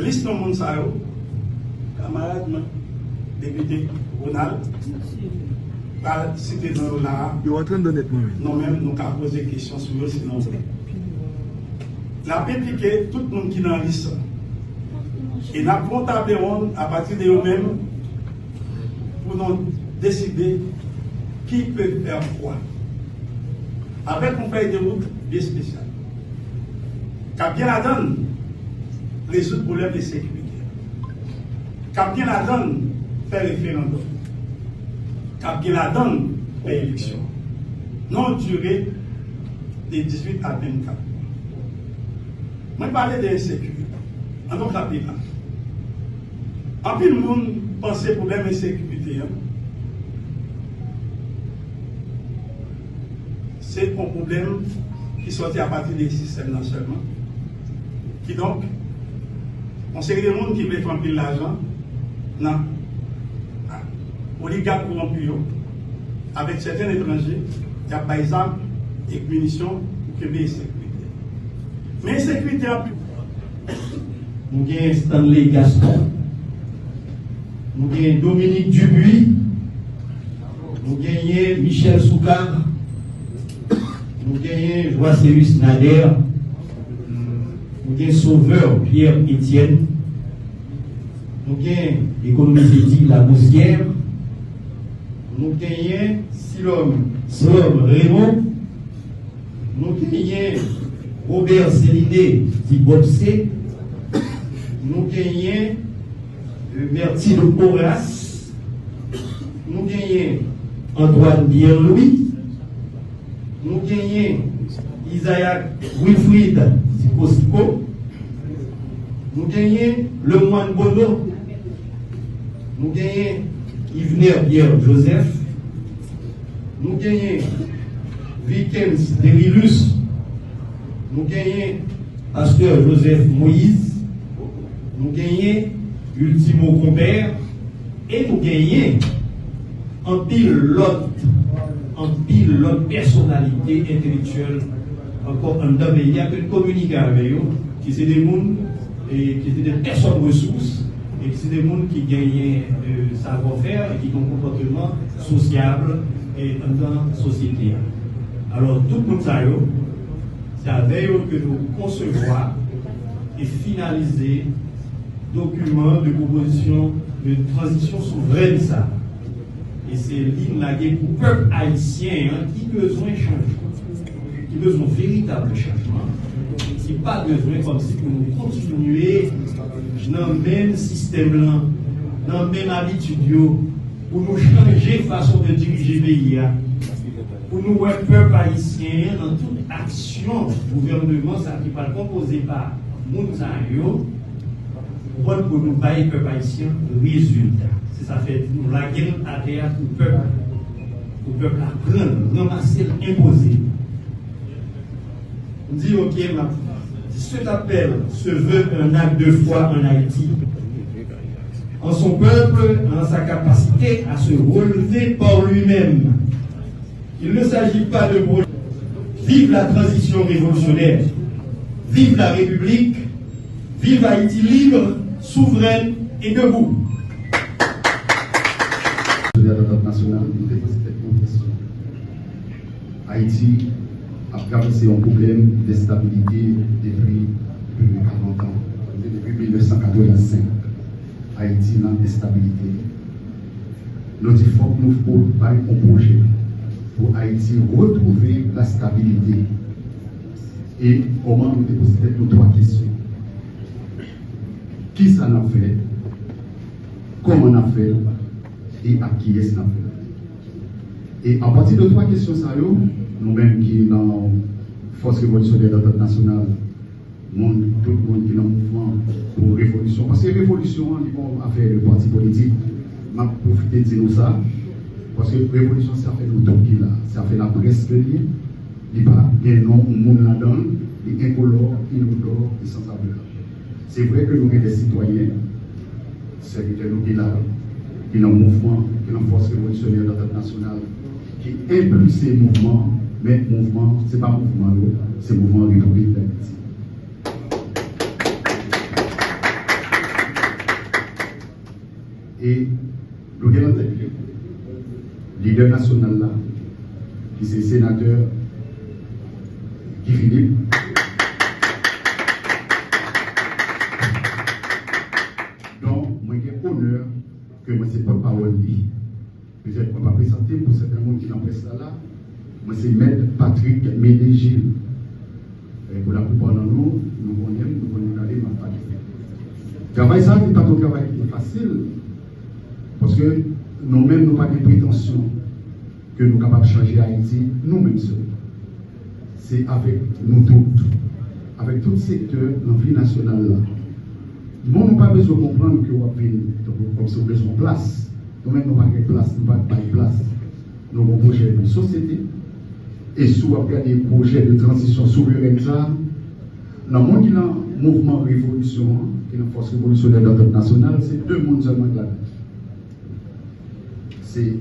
liste de monde ça, camarade, député Ronald, pas citer dans là. Ils sont en train de donner non, même nous avons posé des questions sur eux, sinon. La piqué tout le monde qui est dans la liste. Et nous avons comptable à partir de eux-mêmes pour nous décider qui peut faire quoi. Avec une feuille de route bien spéciale. Car bien la donne, résoudre le problème de sécurité. Car bien la donne, faire référendum. Car bien la donne, faire élection. Non durée de 18 à 24 mois. Moi, je parlais de l'insécurité. En tant que la pays là. En plus, le monde pense au problème de sécurité. C'est un problème qui sortit à partir des systèmes là seulement. Qui donc, on sait que les gens qui veulent remplir l'argent, non. Oligarques corrompus, avec certains étrangers, il y a par exemple des munitions pour que les sécurité. Mais sécurité en plus. Nous avons Stanley Gaston, nous avons Dominique Dubuis, nous avons Michel Soukar, nous avons Joacéus Nader, nous avons Sauveur Pierre Etienne, nous avons l'économiste éthique La Moussière, nous avons Silom Raymond, nous avons Robert Céliné Dibopsé, nous avons Bertil Horace, nous avons Antoine Pierre-Louis, nous avons Isaac Wilfried Zicostico, nous avons Le Moine Bono, nous avons Yvener Pierre Joseph, nous avons Vikens Derilus, nous avons Pasteur Joseph Moïse, nous avons Ultimo Compère, et nous avons en pile l'autre personnalité intellectuelle encore en dehors. Il y a une communiquer avec eux, qui sont des gens et qui sont des personnes ressources et qui sont des gens qui gagnent savoir-faire et qui ont un comportement sociable et dans la société. Alors tout le monde c'est avec eux que nous concevons et finaliser document de proposition de transition souveraine ça. Et c'est l'île pour le peuple haïtien qui besoin de changement, qui besoin de véritable changement. Ce n'est pas besoin comme si nous continuer dans le même système, dans la même habitude, pour nous changer de façon de diriger le pays. Pour nous, le peuple haïtien, dans toute action gouvernement, ça qui va composé par Mounsayo, pour nous bailler le peuple haïtien résultat. C'est ça fait nous la guerre à terre pour le peuple apprendre, ramasser, imposer. On dit ok, cet appel se veut un acte de foi en Haïti, en son peuple, en sa capacité à se relever par lui-même. Il ne s'agit pas de vive la transition révolutionnaire, vive la République, vive Haïti libre, souveraine et debout. National, nous déposons cette question. Haïti a traversé un problème d'instabilité depuis plus de 40 ans. Depuis 1985, Haïti est dans l'instabilité. Nous disons qu'il faut que nous fassions un projet pour Haïti retrouver la stabilité. Et comment nous déposons nos trois questions. Qui ça n'a fait? Comment on a fait? Et à qui est-ce qu'on a fait? Et à partir de trois questions, nous-mêmes qui dans la force révolutionnaire d'entente nationale, tout le monde qui est dans le mouvement pour révolution, parce que révolution, ils vont affaire de parti politique, je vais profiter de dire ça, parce que révolution, ça fait le temps qu'il a, ça fait la presse liée, il n'y a pas de nom, un monde là-dedans, il est incolore, inodore et sans saveur. C'est vrai que nous sommes des citoyens, c'est nous qui là, qui est un mouvement, qui est une force révolutionnaire d'entente nationale, qui impulse ces mouvements, mais mouvement, ce n'est pas mouvement, c'est mouvement république d'Haïti. Et nous avons le leader national là, qui est sénateur Guy Philippe. Donc, moi j'ai l'honneur que moi c'est porte-parole. Peut-être qu'on va présenter pour certains monde qui n'ont pas ça là. Moi c'est Maître Patrick Médégil. Pour la plupart d'entre nous, nous connaissons aller ma famille. Travail ça n'est pas un travail facile. Parce que nous-mêmes, nous n'avons pas de prétention que nous sommes capables de changer Haïti, nous-mêmes seuls. C'est avec nous tous, avec tout secteur dans la vie nationale là. Nous n'avons pas besoin de comprendre que nous avons besoin de place. Nous-mêmes, nous n'avons pas de place, nous n'avons pas de place. Nous avons un projet de société. Et si vous regardez des projets de transition souveraine, dans le monde qui est dans le mouvement révolution, qui est dans la force révolutionnaire d'ordre national, c'est deux mondes seulement là. C'est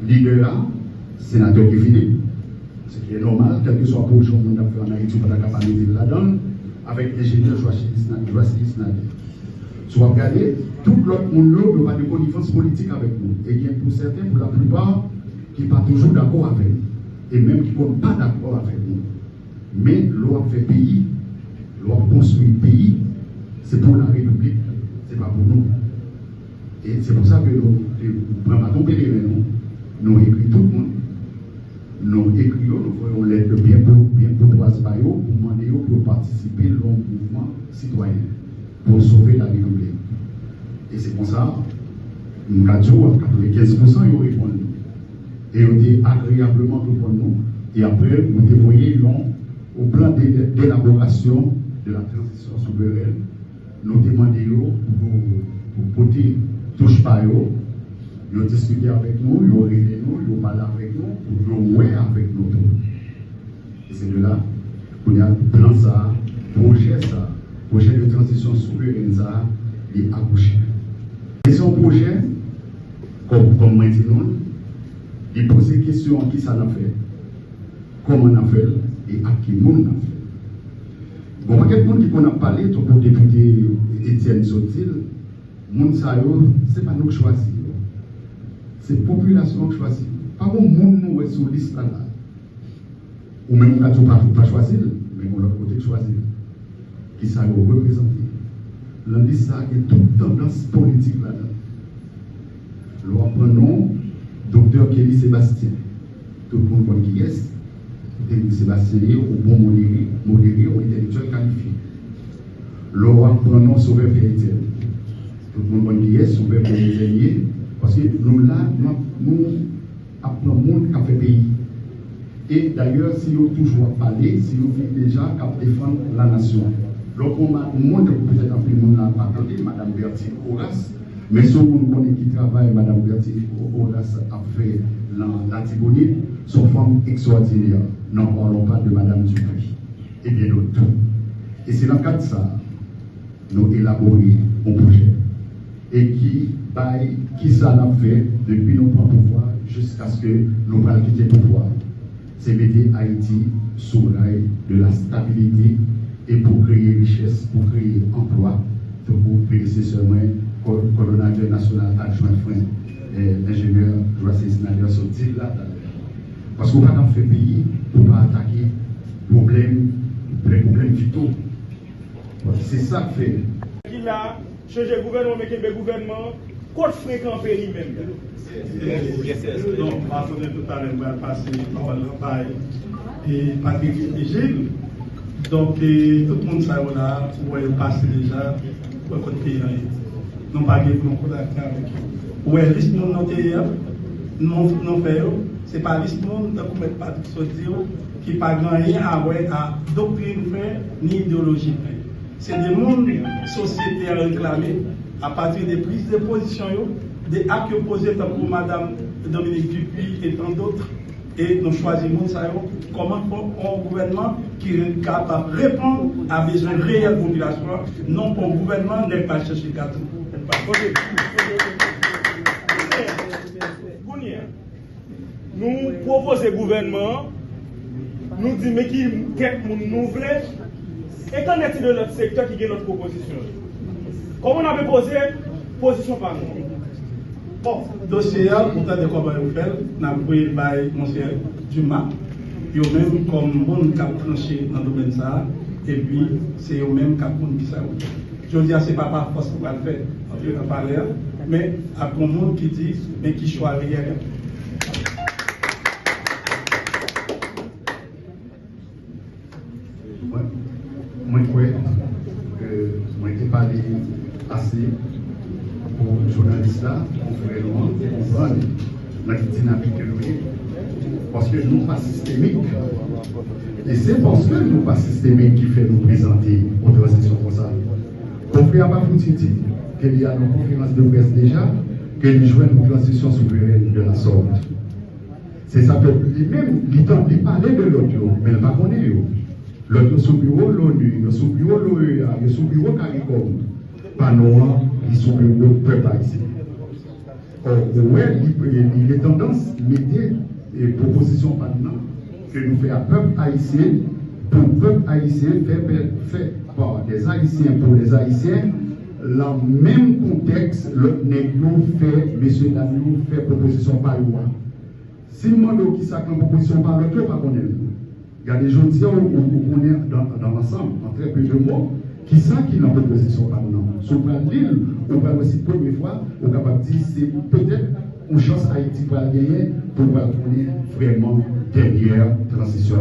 leader, sénateur qui finit, ce qui est normal, quel que soit le projet qu'on a fait en Haïti, on a capacité de là-dedans, avec l'ingénieur Joachim Snadé. Si vous regardez, tout l'autre monde n'a pas de connivence politique avec nous. Et bien pour certains, pour la plupart, qui ne sont pas toujours d'accord avec nous. Et même qui ne sont pas d'accord avec nous. Mais l'on fait pays, l'on construit pays, c'est pour la République, ce n'est pas pour nous. Et c'est pour ça que nous prenons ton pèlerin, nous écrivons tout le monde, nous écrivons, nous faisons lettre bien pour trois baillots, pour demander pour participer au mouvement citoyen, pour sauver la République. Et c'est pour ça, nous avons 95% ils répondent. Et ils ont été agréablement pour nous. Et après, vous dévoyez au plan d'élaboration de la transition souveraine, nous demandons pour porter touche pas yo, ils ont discuté avec nous, ils ont réuni nous, ils ont parlé avec nous, ils ont joué avec nous. Et c'est de là qu'on a le plan ça, projet de transition souveraine ça, et accouché. Et son projet, comme moi dis nous, il pose des questions qui ça l'a fait, comment on a fait et à qui nous on a fait. Bon, il y a quelqu'un qui a parlé, pour le député Étienne Sotil, ce n'est pas nous qui choisissons. C'est la population qui choisit. Pas comme nous sommes sur la liste là. Ou même on ne pas choisir, mais on l'autre côté choisir. Qui ça représente. La liste ça est toute tendance politique là-dedans. Nous apprenons Dr Kelly Sébastien. Tout le monde connaît qui est. Kelly Sébastien est au bon modéré ou intellectuel qualifié. Nous apprenons Sauveur Péritiel. Tout le monde qui est Sauveur Péritiel. Parce que nous là, nous apprenons le monde qui a fait pays. Et d'ailleurs, si vous toujours parlé, si vous vivez déjà qu'à défendre la nation. Donc on montre peut-être un peu le monde n'a pas entendu, Mme Bertine Horace. Mais si vous connaissez qui travaille, Mme Bertine Horace a fait l'Antibonite, son femme extraordinaire. N'en parlons pas de Mme Dupuis et bien d'autres. Et c'est dans le cadre de ça, nous élaborons un projet. Et qui ça l'a fait depuis nos propres pouvoirs jusqu'à ce que nous allons quitter le pouvoir. C'est mettre Haïti sous l'œil de la stabilité et pour créer richesse, pour créer emploi, pour prédécesseur coordonnateur national adjoint l'ingénieur Joachim Snadé sorti là. Parce qu'on ne peut pas faire pays pour ne pas attaquer les problèmes vitaux. C'est ça que fait. Il a changé le gouvernement, mais le gouvernement, quoi fréquent pays même. Donc, parce que tout à l'heure, on va passer par le travail et Patrick et Gilles. Donc, tout le monde sait là, où est passé déjà, pour le pays. Non pas pour nous contacter avec eux. Où est liste non noté, non fait, c'est pas liste non de mettre Patrick Sotil qui n'a pas rien à doctrine ni idéologie. C'est des mondes sociétés à réclamer à partir des prises de position, des actes posés pour Mme Dominique Dupuis et tant d'autres. Et nous choisissons comment un gouvernement qui est capable de répondre à des besoins réels de la population, non pour un gouvernement n'est pas chercher gâteau. Nous proposons au gouvernement, nous disons mais qui nous voulons. Et qu'en est-il de notre secteur qui est notre proposition? Comme on avait posé, position par nous. Bon, dossier, pourtant, de comment vous faites, nous avons pris le conseiller Dumas, eux-mêmes comme monde qui a tranché dans le domaine ça, et puis c'est eux-mêmes qui ont dit ça. Je veux dire, ce n'est pas par force qu'on va le faire, en parler, mais après un monde qui dit, mais qui choisit rien. Moi, je crois que moi, je n'ai pas dit assez pour les journalistes là, pour vraiment comprendre la dynamique que nous avons. Parce que nous ne sommes pas systémiques. Et c'est parce que nous ne sommes pas systémiques qui fait nous présenter aux transitions comme ça. On fait à Bafouti qu'il y a une conférence de presse déjà, qu'il joue une transition souveraine de la sorte. C'est ça que lui-même, il parlait de l'autre, mais il ne va pas connaître. L'autre sous bureau l'ONU, sous bureau l'OEA, sous bureau CARICOM, pas noir, il sous bureau peuple haïtien. Or, ouais, il est tendance à mettre des propositions maintenant que nous faisons à peuple haïtien, pour le peuple haïtien fait par des haïtiens pour les haïtiens, dans le même contexte, le négro fait, monsieur Daniel fait proposition par loi. Si le monde qui s'accorde proposition par l'autre, il ne va pas connaître. Il y a des gens qui connaissent dans l'ensemble, en très peu de mots, qui savent qu'il y a une proposition par nous. Sur l'île, on va aussi la première fois, on va capable de dire c'est peut-être une chance Haïti pour gagner pour connaître vraiment dernière transition.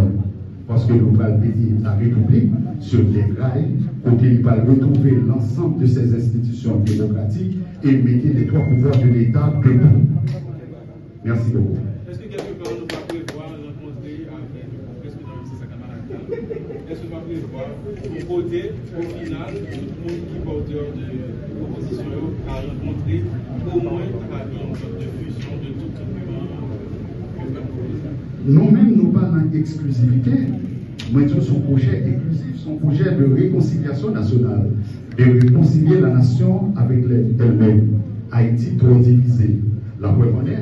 Parce que nous allons bénir la République sur des rails, côté il va retrouver l'ensemble de ces institutions démocratiques et mettre les trois pouvoirs de l'État debout. Merci beaucoup. Est-ce que quelque part nous va prévoir rencontrer avec presque dans sa camarade? Est-ce qu'on va prévoir pour voter au final tout le monde qui est porteur de proposition à rencontrer au moins avec une sorte de fusion de tout document que vous proposez? Nous-mêmes, nous pas dans l'exclusivité. Moi, son projet inclusif, son projet de réconciliation nationale, de réconcilier la nation avec elle-même. Haïti trop divisé. La preuve en est.